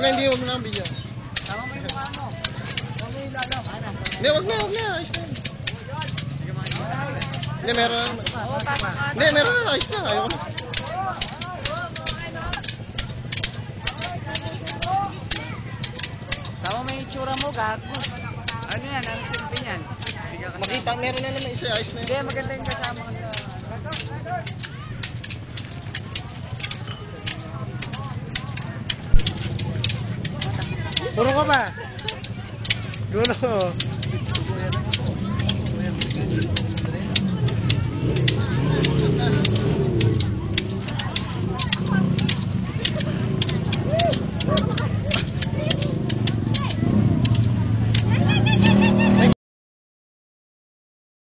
Wag na ang video. Tama mo yung mukha mo. Huwag mo ilalaw. Hindi, wag na. Ayos na. Hindi, meron. Oo, tama ka. Hindi, meron na. Ayos na. Ayoko na. Tama mo yung itsura mo, gago. Ano yan? Ano silbi yan? Makita, meron na naman isa. Ayos na Hindi, yun. maganda yung kasama ka sa... Puro ka ba? Puro.